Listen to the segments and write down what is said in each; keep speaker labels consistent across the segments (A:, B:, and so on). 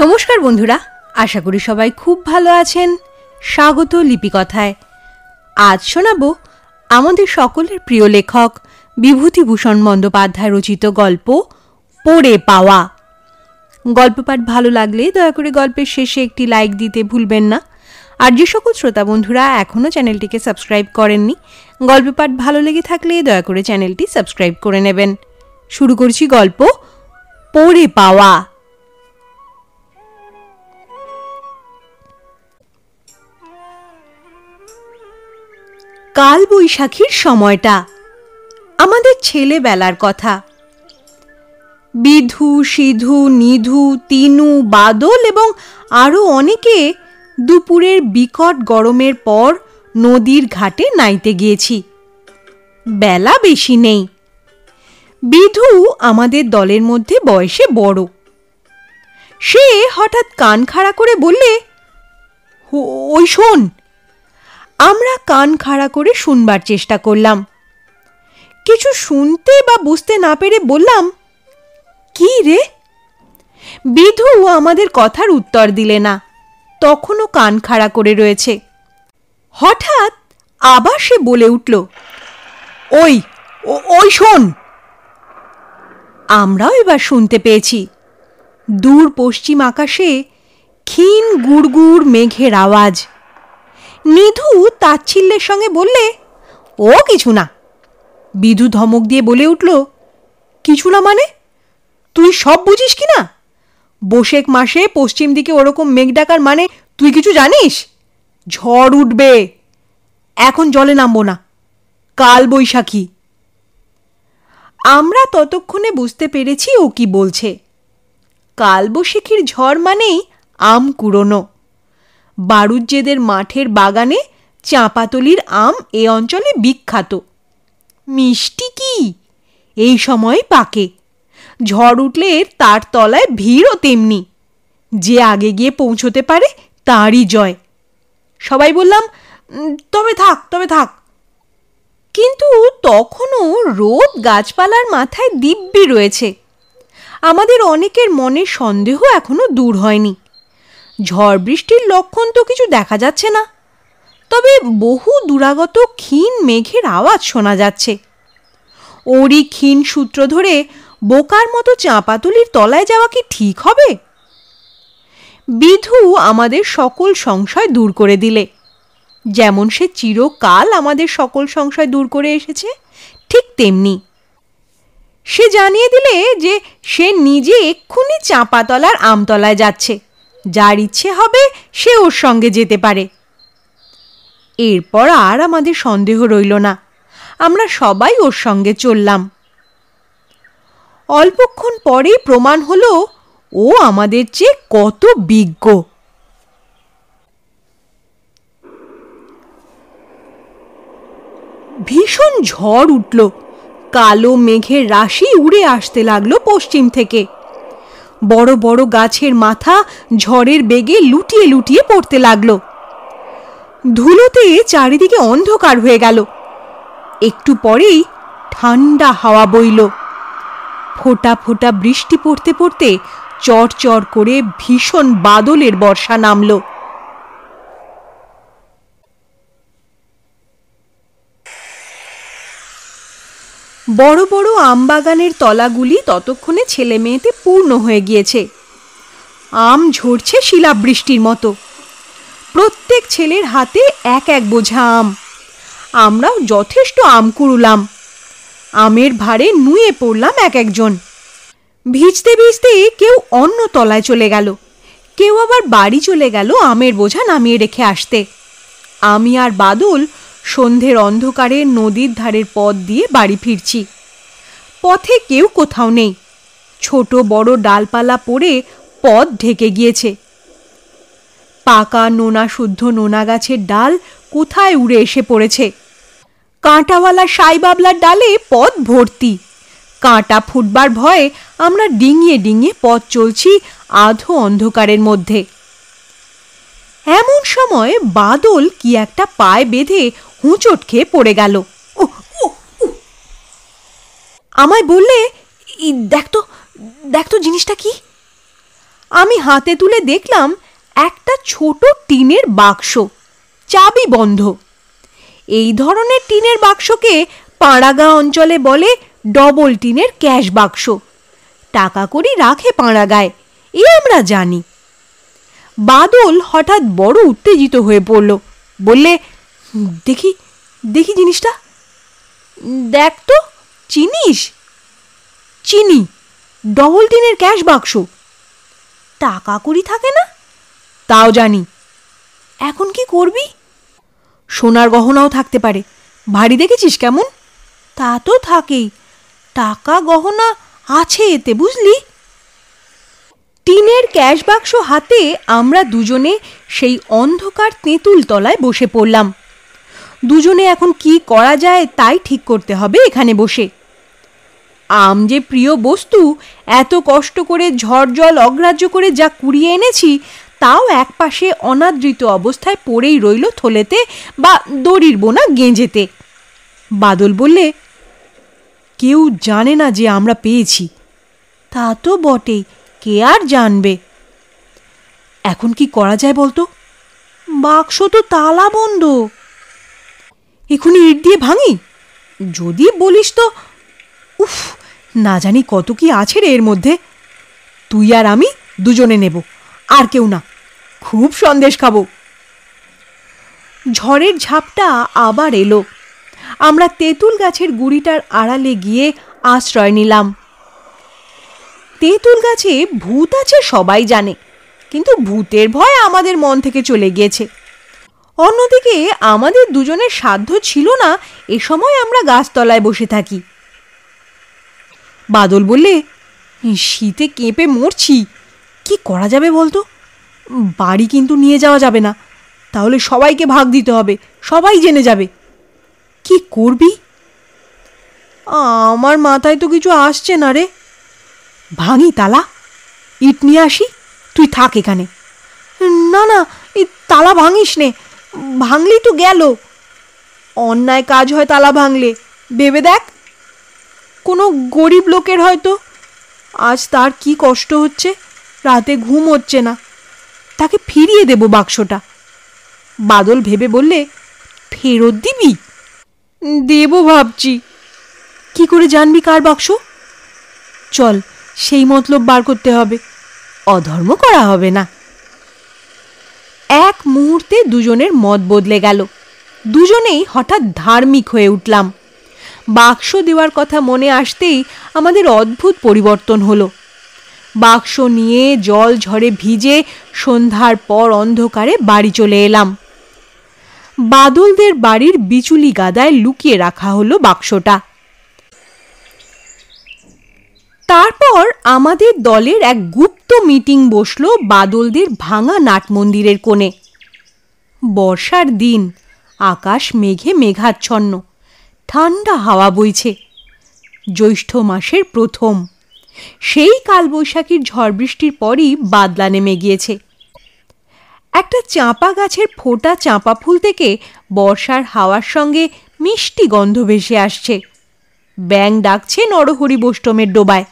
A: নমস্কার বন্ধুরা, আশা করি সবাই খুব ভালো আছেন। স্বাগত লিপিকথায়। আজ শোনাবো আমাদের সকলের প্রিয় লেখক বিভূতিভূষণ বন্দ্যোপাধ্যায় রচিত গল্প পড়ে পাওয়া। গল্প পাঠ ভালো লাগলে দয়া করে গল্পের শেষে একটি লাইক দিতে ভুলবেন না। আর যে সকল শ্রোতা বন্ধুরা এখনও চ্যানেলটিকে সাবস্ক্রাইব করেননি, গল্প পাঠ ভালো লেগে থাকলে দয়া করে চ্যানেলটি সাবস্ক্রাইব করে নেবেন। শুরু করছি গল্প পড়ে পাওয়া। কাল বৈশাখীর সময়টা আমাদের ছেলেবেলার কথা। বিধু, সিধু, নিধু, তিনু, বাদল এবং আরও অনেকে দুপুরের বিকট গরমের পর নদীর ঘাটে নাইতে গিয়েছি। বেলা বেশি নেই। বিধু আমাদের দলের মধ্যে বয়সে বড়। সে হঠাৎ কান খাড়া করে বললে, ওই শোন। আমরা কান খাড়া করে শুনবার চেষ্টা করলাম। কিছু শুনতে বা বুঝতে না পেরে বললাম, কি রে? বিধু আমাদের কথার উত্তর দিলে না, তখনও কান খাড়া করে রয়েছে। হঠাৎ আবার সে বলে উঠল, ওই শোন। আমরাও এবার শুনতে পেয়েছি। দূর পশ্চিম আকাশে ক্ষীণ গুড়গুড় মেঘের আওয়াজ। নিধু তাচ্ছিল্যের সঙ্গে বললে, ও কিছু না। বিধু ধমক দিয়ে বলে উঠল, কিছু না মানে? তুই সব বুঝিস কি না? বৈশাখ মাসে পশ্চিম দিকে ওরকম মেঘ ডাকার মানে তুই কিছু জানিস? ঝড় উঠবে, এখন জলে নামবো না, কাল বৈশাখী। আমরা ততক্ষণে বুঝতে পেরেছি ও কি বলছে। কাল বৈশাখীর ঝড় মানেই আম কুড়োনো। বারুজ্জেদের মাঠের বাগানে চাঁপাতলির আম এ অঞ্চলে বিখ্যাত। মিষ্টি কি এই সময় পাকে। ঝড় উঠলে তার তলায় ভিড়ও তেমনি। যে আগে গিয়ে পৌঁছতে পারে তারই জয়। সবাই বললাম, তবে থাক। কিন্তু তখনও রোদ গাছপালার মাথায় দিব্যি রয়েছে। আমাদের অনেকের মনের সন্দেহ এখনো দূর হয়নি। ঝড় বৃষ্টির লক্ষণ তো কিছু দেখা যাচ্ছে না, তবে বহু দূরাগত ক্ষীণ মেঘের আওয়াজ শোনা যাচ্ছে। ওরই ক্ষীণ সূত্র ধরে বোকার মতো চাঁপাতলির তলায় যাওয়া কি ঠিক হবে? বিধু আমাদের সকল সংশয় দূর করে দিলে। যেমন সে চিরকাল আমাদের সকল সংশয় দূর করে এসেছে, ঠিক তেমনি সে জানিয়ে দিলে যে সে নিজে এক্ষুনি চাঁপাতলার আমতলায় যাচ্ছে। যার ইচ্ছে হবে সে ওর সঙ্গে যেতে পারে। এরপর আর আমাদের সন্দেহ রইল না। আমরা সবাই ওর সঙ্গে চললাম। অল্পক্ষণ পরেই প্রমাণ হলো ও আমাদের চেয়ে কত বিজ্ঞ। ভীষণ ঝড় উঠল। কালো মেঘের রাশি উড়ে আসতে লাগলো পশ্চিম থেকে। বড় বড় গাছের মাথা ঝড়ের বেগে লুটিয়ে লুটিয়ে পড়তে লাগলো। ধুলোতে চারিদিকে অন্ধকার হয়ে গেল। একটু পরেই ঠান্ডা হাওয়া বইল। ফোঁটা ফোঁটা বৃষ্টি পড়তে পড়তে চড়চড় করে ভীষণ বাদলের বর্ষা নামল। বড় বড় আমবাগানের তলাগুলি ততক্ষণে ছেলে মেয়েতে পূর্ণ হয়ে গিয়েছে। আম ঝরছে শিলাবৃষ্টির মতো। প্রত্যেক ছেলের হাতে এক এক বোঝা আম। আমরাও যথেষ্ট আম কুড়ুলাম। আমের ভারে নুয়ে পড়লাম এক একজন। ভিজতে ভিজতে কেউ অন্য তলায় চলে গেল, কেউ আবার বাড়ি চলে গেল আমের বোঝা নামিয়ে রেখে আসতে। আমি আর বাদল সন্ধ্যের অন্ধকারে নদীর ধারের পথ দিয়ে বাড়ি ফিরছি। পথে কেউ কোথাও নেই। ছোট বড় ডালপালা পড়ে পথ ঢেকে গিয়েছে। পাকা নোনা শুদ্ধ নোনা গাছের ডাল কোথায় উড়ে এসে পড়েছে। কাঁটাওয়ালা সাই বাবলার ডালে পথ ভর্তি। কাঁটা ফুটবার ভয়ে আমরা ডিঙিয়ে ডিঙিয়ে পথ চলছি আধো অন্ধকারের মধ্যে। এমন সময় বাদল কি একটা পায়ে বেঁধে হুঁচট খেয়ে পড়ে গেল। আমায় বললে, দেখ তো জিনিসটা কি? আমি হাতে তুলে দেখলাম একটা ছোট টিনের বাক্স, চাবি বন্ধ। এই ধরনের টিনের বাক্সকে পাড়াগাঁ অঞ্চলে বলে ডবল টিনের ক্যাশ বাক্স। টাকা কড়ি রাখে পাড়াগাঁয়, এ আমরা জানি। বাদল হঠাৎ বড় উত্তেজিত হয়ে পড়ল, বললে, দেখি দেখি জিনিসটা। দেখ তো, চিনিস? চিনি, ডবল টিনের ক্যাশ বাক্স। টাকা কড়ি থাকে না? তাও জানি। এখন কি করবি? সোনার গহনাও থাকতে পারে, ভারী দেখেছিস কেমন? তা তো থাকেই, টাকা গহনা আছে এতে, বুঝলি? টিনের ক্যাশ বাক্স হাতে আমরা দুজনে সেই অন্ধকার তেঁতুল তলায় বসে পড়লাম। দুজনে এখন কি করা যায় তাই ঠিক করতে হবে এখানে বসে। আম যে প্রিয় বস্তু, এত কষ্ট করে ঝড় জল অগ্রাহ্য করে যা কুড়িয়ে এনেছি, তাও একপাশে অনাদৃত অবস্থায় পড়েই রইল থলেতে বা দড়ির বোনা গেঁজেতে। বাদল বললে, কেউ জানে না যে আমরা পেয়েছি। তা তো বটেই, কে আর জানবে? এখন কি করা যায় বলতো? বাক্স তো তালা বন্ধ। এখনই ইট দিয়ে ভাঙি? যদি বলিস তো। উফ, না জানি কত কি আছে রে এর মধ্যে। তুই আর আমি দুজনে নেব, আর কেউ না। খুব সন্দেশ খাবো। ঝড়ের ঝাপটা আবার এলো। আমরা তেঁতুল গাছের গুড়িটার আড়ালে গিয়ে আশ্রয় নিলাম। তেঁতুল গাছে ভূত আছে সবাই জানে, কিন্তু ভূতের ভয় আমাদের মন থেকে চলে গিয়েছে। অন্যদিকে আমাদের দুজনের সাধ্য ছিল না এ সময় আমরা গাছতলায় বসে থাকি। বাদল বললে, শীতে কেঁপে মরছি, কি করা যাবে বলতো? বাড়ি কিন্তু নিয়ে যাওয়া যাবে না, তাহলে সবাইকে ভাগ দিতে হবে, সবাই জেনে যাবে। কি করবি? আমার মাথায় তো কিছু আসছে না রে। ভাঙি তালা, ইট নিয়ে আসি, তুই থাক এখানে। না না, এই তালা ভাঙিস নে, ভাঙলি তো গেল। অন্যায় কাজ হয় তালা ভাঙলে, ভেবে দেখ। কোনো গরিব লোকের হয়তো আজ তার কি কষ্ট হচ্ছে, রাতে ঘুম হচ্ছে না, তাকে ফিরিয়ে দেব বাক্সটা। বাদল ভেবে বললে, ফেরত দিবি? দেব ভাবছি। কি করে জানবি কার বাক্স? চল, সেই মতলব বার করতে হবে, অধর্ম করা হবে না। এক মুহূর্তে দুজনের মত বদলে গেল। দুজনেই হঠাৎ ধার্মিক হয়ে উঠলাম। বাক্স দেওয়ার কথা মনে আসতেই আমাদের অদ্ভুত পরিবর্তন হলো। বাক্স নিয়ে জল ঝড়ে ভিজে সন্ধ্যার পর অন্ধকারে বাড়ি চলে এলাম। বাদলদের বাড়ির বিচুলি গাদায় লুকিয়ে রাখা হলো বাক্সটা। তারপর আমাদের দলের এক গুপ্ত মিটিং বসলো বাদলদের ভাঙা নাট মন্দিরের কোণে। বর্ষার দিন, আকাশ মেঘে মেঘাচ্ছন্ন, ঠান্ডা হাওয়া বইছে। জ্যৈষ্ঠ মাসের প্রথম, সেই কালবৈশাখীর ঝড় বৃষ্টির পরই বাদলা নেমে গিয়েছে। একটা চাঁপা গাছের ফোটা চাঁপা ফুল থেকে বর্ষার হাওয়ার সঙ্গে মিষ্টি গন্ধ ভেসে আসছে। ব্যাঙ ডাকছে নরহরি বৈষ্ণবের ডোবায়।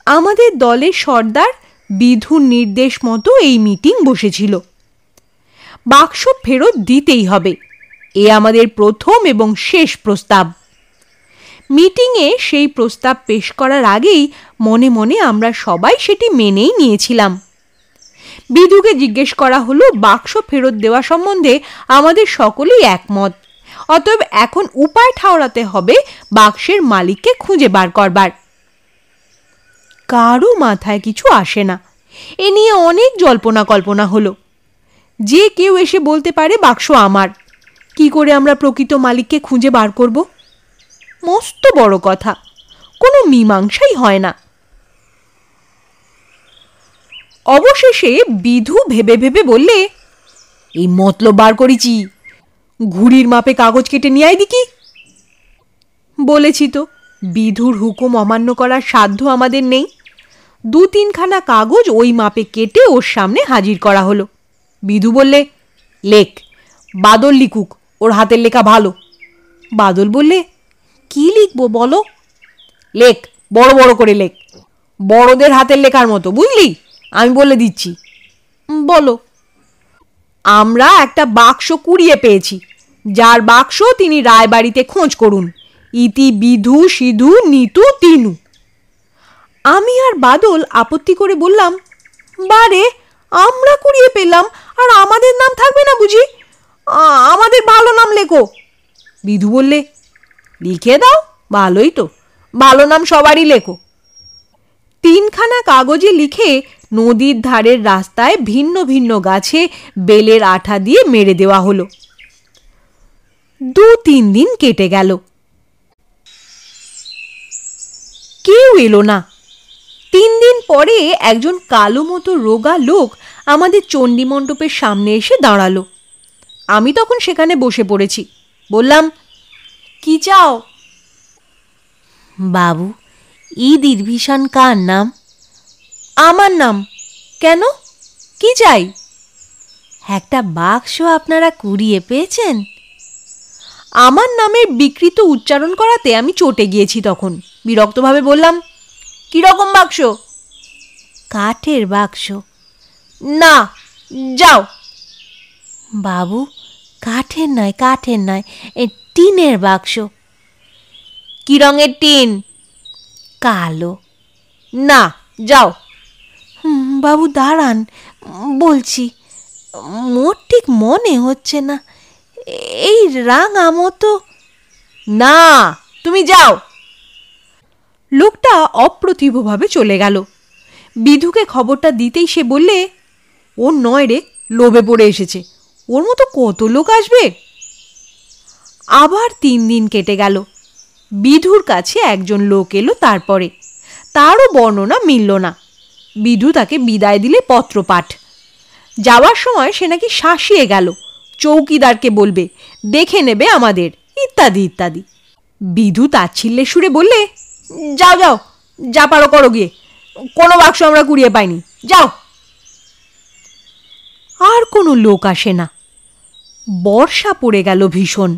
A: আমাদের দলের সর্দার বিধুর নির্দেশ মতো এই মিটিং বসেছিল। বাক্স ফেরত দিতেই হবে, এ আমাদের প্রথম এবং শেষ প্রস্তাব। মিটিংয়ে সেই প্রস্তাব পেশ করার আগেই মনে মনে আমরা সবাই সেটি মেনেই নিয়েছিলাম। বিধুকে জিজ্ঞেস করা হলো বাক্স ফেরত দেওয়া সম্বন্ধে আমাদের সকলেই একমত, অতএব এখন উপায় ঠাউরাতে হবে বাক্সের মালিককে খুঁজে বার করবার। কারও মাথায় কিছু আসে না। এ নিয়ে অনেক জল্পনা কল্পনা হলো। যে কেউ এসে বলতে পারে বাক্স আমার, কি করে আমরা প্রকৃত মালিককে খুঁজে বার করব? মস্ত বড় কথা, কোনো মীমাংসাই হয় না। অবশেষে বিধু ভেবে ভেবে বললে, এই মতলব বার করেছি, ঘুড়ির মাপে কাগজ কেটে নিয়ে আয় দেখি। বলেছি তো, বিধুর হুকুম অমান্য করার সাধ্য আমাদের নেই। 2-3খানা কাগজ ওই মাপে কেটে ওর সামনে হাজির করা হলো। বিধু বললে, লেখ, বাদল লিখুক, ওর হাতের লেখা ভালো। বাদল বললে, কি লিখবো বলো? লেখ, বড় বড় করে লেখ, বড়দের হাতের লেখার মতো, বুঝলি? আমি বলে দিচ্ছি। বলো। আমরা একটা বাক্স কুড়িয়ে পেয়েছি। যার বাক্স তিনি রায়বাড়িতে খোঁজ করুন। ইতি বিধু সিধু নিতু তিনু। আমি আর বাদল আপত্তি করে বললাম, বারে, আমরা কুড়িয়ে পেলাম আর আমাদের নাম থাকবে না বুঝি? আমাদের ভালো নাম লেখো। বিধু বললে, লিখে দাও, ভালোই তো, ভালো নাম সবারই লেখো। 3খানা কাগজে লিখে নদীর ধারের রাস্তায় ভিন্ন ভিন্ন গাছে বেলের আঠা দিয়ে মেরে দেওয়া হলো। 2-3 দিন কেটে গেল, কেউ এলো না। 3 দিন পরে একজন কালো মতো রোগা লোক আমাদের চণ্ডী মণ্ডপের সামনে এসে দাঁড়ালো। আমি তখন সেখানে বসে পড়েছি। বললাম, কি চাও?
B: বাবু, ঈদ-ভীষণ কার নাম?
A: আমার নাম। কেন, কি চাই?
B: একটা বাক্স আপনারা কুড়িয়ে পেয়েছেন।
A: আমার নামের বিকৃত উচ্চারণ করাতে আমি চটে গিয়েছি। তখন বিরক্তভাবে বললাম, কিরকম বাক্স?
B: কাঠের বাক্স।
A: না, যাও।
B: বাবু, কাঠের নয়, কাঠের নয়, টিনের বাক্স।
A: কি রঙের টিন?
B: কালো।
A: না, যাও।
B: বাবু দাঁড়ান, বলছি। মোর ঠিক মনে হচ্ছে না, এই রাঙা মতো।
A: না, তুমি যাও। লোকটা অপ্রতিভভাবে চলে গেল। বিধুকে খবরটা দিতেই সে বললে, ওর নয় রে, লোভে পড়ে এসেছে, ওর মতো কত লোক আসবে। আবার 3 দিন কেটে গেল। বিধুর কাছে একজন লোক এলো। তারপরে তারও বর্ণনা মিলল না। বিধু তাকে বিদায় দিলে পত্রপাঠ। যাওয়ার সময় সে নাকি শাসিয়ে গেল, চৌকিদারকে বলবে, দেখে নেবে আমাদের, ইত্যাদি ইত্যাদি। বিধু তাচ্ছিল্যের সুরে বললে, যাও যাও, যা পারো করো গিয়ে, কোনো বাক্স আমরা কুড়িয়ে পাইনি, যাও। আর কোনো লোক আসে না। বর্ষা পড়ে গেল ভীষণ।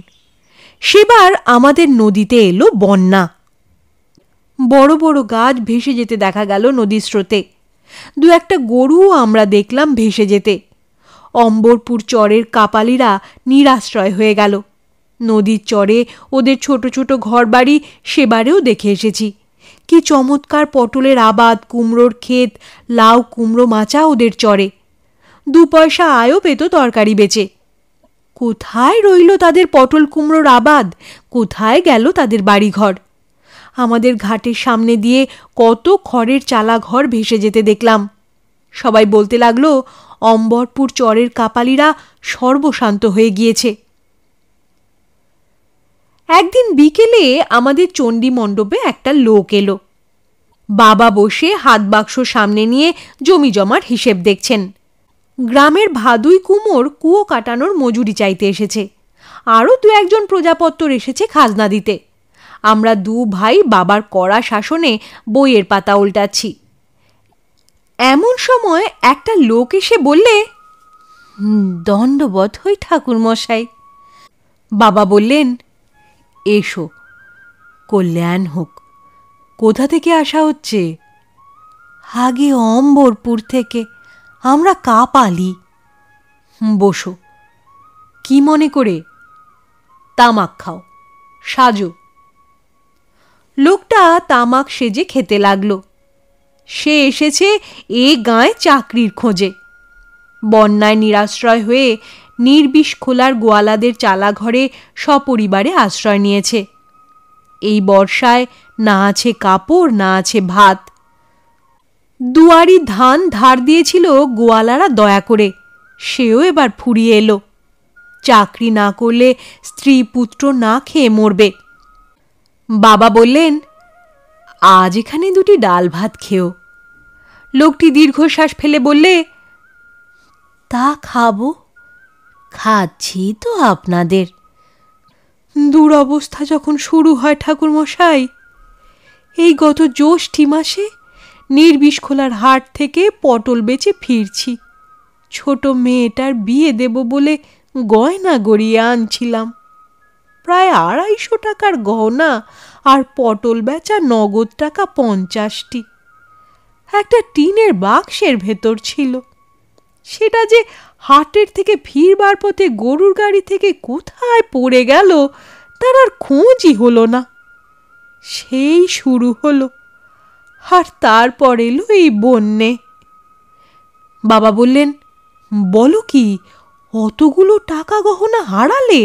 A: সেবার আমাদের নদীতে এলো বন্যা। বড় বড় গাছ ভেসে যেতে দেখা গেল নদীর স্রোতে। 2-1টা গরুও আমরা দেখলাম ভেসে যেতে। অম্বরপুর চরের কাপালিরা নিরাশ্রয় হয়ে গেল। নদীর চরে ওদের ছোট ছোট ঘরবাড়ি সেবারেও দেখে এসেছি। কি চমৎকার পটলের আবাদ, কুমড়োর ক্ষেত, লাউ কুমড়ো মাচা ওদের চরে। 2 পয়সা আয়ও পেত তরকারি বেচে। কোথায় রইল তাদের পটল কুমড়োর আবাদ? কোথায় গেল তাদের বাড়িঘর? আমাদের ঘাটের সামনে দিয়ে কত খড়ের চালা ঘর ভেসে যেতে দেখলাম। সবাই বলতে লাগলো, অম্বরপুর চরের কাপালিরা সর্বশান্ত হয়ে গিয়েছে। একদিন বিকেলে আমাদের চণ্ডী মণ্ডপে একটা লোক এলো। বাবা বসে হাত বাক্স সামনে নিয়ে জমি জমার হিসেব দেখছেন। গ্রামের ভাদুই কুমোর কুয়ো কাটানোর মজুরি চাইতে এসেছে। আরও 2-1জন প্রজাপত্তর এসেছে খাজনা দিতে। আমরা 2 ভাই বাবার কড়া শাসনে বইয়ের পাতা উল্টাচ্ছি। এমন সময় একটা লোক এসে বললে,
B: দণ্ডবত হই ঠাকুর মশাই।
A: বাবা বললেন, এসো, কল্যাণ হোক। কোথা থেকে আসা হচ্ছে?
B: আগে অম্বরপুর থেকে, আমরা কাপালি।
A: বসো। কি মনে করে? তামাক খাও, সাজো। লোকটা তামাক সেজে খেতে লাগলো। সে এসেছে এ গাঁয়ে চাকরির খোঁজে। বন্যায় নিরাশ্রয় হয়ে নির্বিষ খোলার গোয়ালাদের চালাঘরে সপরিবারে আশ্রয় নিয়েছে। এই বর্ষায় না আছে কাপড়, না আছে ভাত। 2 ধান ধার দিয়েছিল গোয়ালারা দয়া করে, সেও এবার ফুরিয়ে এলো। চাকরি না করলে স্ত্রী পুত্র না খেয়ে মরবে। বাবা বললেন, আজ এখানে 2টি ডাল ভাত খেও। লোকটি দীর্ঘশ্বাস ফেলে বললে,
B: তা খাবো, খাচ্ছি তো আপনাদের।
A: দুরবস্থা যখন শুরু হয় ঠাকুরমশাই, এই গত জ্যৈষ্ঠী মাসে নির্বিষ খোলার হাট থেকে পটল বেচে ফিরছি। ছোট মেয়েটার বিয়ে দেব বলে গয়না গড়িয়ে আনছিলাম। প্রায় 250 টাকার গহনা আর পটল বেচা নগদ টাকা 50টি। একটা টিনের বাক্সের ভেতর ছিল। সেটা যে হাটের থেকে ফিরবার পথে গরুর গাড়ি থেকে কোথায় পড়ে গেল তার আর খোঁজই হলো না। সেই শুরু হলো, আর তারপর এলো এই বন্যে। বাবা বললেন, বলো কি, অতগুলো টাকা গহনা হারালে?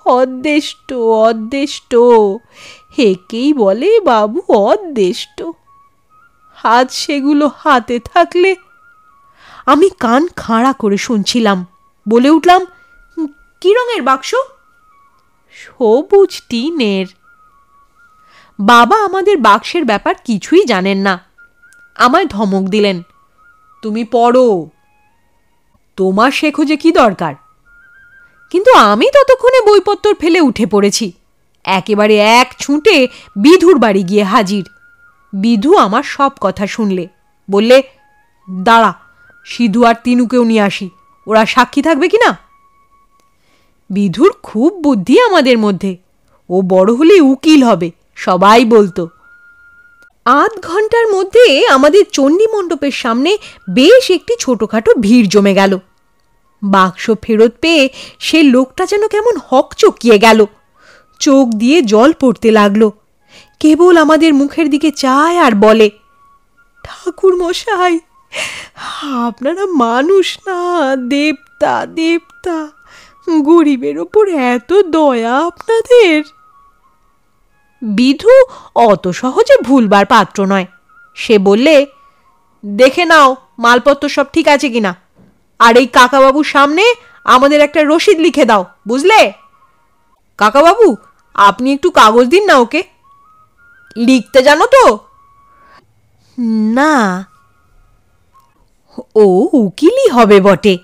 A: অদ্দেষ্ট, অদ্দেষ্ট, একেই বলে বাবু, অদ্দেষ্ট। আজ সেগুলো হাতে থাকলে। আমি কান খাড়া করে শুনছিলাম, বলে উঠলাম, কি রঙের বাক্স? সবুজ টিনের। বাবা আমাদের বাক্সের ব্যাপার কিছুই জানেন না। আমায় ধমক দিলেন, তুমি পড়ো, তোমার সে খোঁজে কি দরকার? কিন্তু আমি ততক্ষণে বইপত্তর ফেলে উঠে পড়েছি। একেবারে এক ছুটে বিধুর বাড়ি গিয়ে হাজির। বিধু আমার সব কথা শুনলে, বললে, দাঁড়া, সিধু আর তিনুকেও নিয়ে আসি, ওরা সাক্ষী থাকবে কি না। বিধুর খুব বুদ্ধি আমাদের মধ্যে, ও বড় হলে উকিল হবে, সবাই বলতো। আধ ঘন্টার মধ্যে আমাদের চণ্ডী মণ্ডপের সামনে বেশ একটি ছোটখাটো ভিড় জমে গেল। বাক্স ফেরত পেয়ে সে লোকটা যেন কেমন হকচকিয়ে গেল, চোখ দিয়ে জল পড়তে লাগলো, কেবল আমাদের মুখের দিকে চায় আর বলে, ঠাকুর মশাই, আপনারা মানুষ না, দেবতা, দেবতা, গরিবের ওপর এত দয়া আপনাদের। বিধু অত সহজে ভুলবার পাত্র নয়। সে বললে, দেখে নাও মালপত্র সব ঠিক আছে কিনা, আর এই কাকাবাবুর সামনে আমাদের একটা রসিদ লিখে দাও, বুঝলে? কাকাবাবু, আপনি একটু কাগজ দিন না ওকে, লিখতে জানো তো?
B: না।
A: ও উকিলই হবে বটে।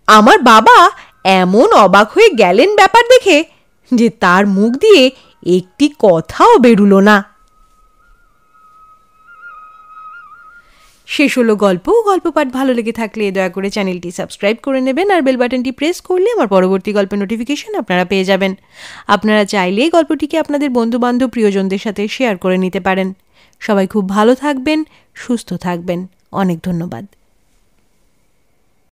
A: আমার বাবা এমন অবাক হয়ে গেলেন ব্যাপার দেখে যে তার মুখ দিয়ে একটি কথাও বেরুলো না। শেষ হলো গল্প। গল্প পাঠ ভালো লেগে থাকলে দয়া করে চ্যানেলটি সাবস্ক্রাইব করে নেবেন, আর বেল বাটনটি প্রেস করলে আমার পরবর্তী গল্পের নোটিফিকেশন আপনারা পেয়ে যাবেন। আপনারা চাইলে গল্পটিকে আপনাদের বন্ধুবান্ধব প্রিয়জনদের সাথে শেয়ার করে নিতে পারেন। সবাই খুব ভালো থাকবেন, সুস্থ থাকবেন। অনেক ধন্যবাদ।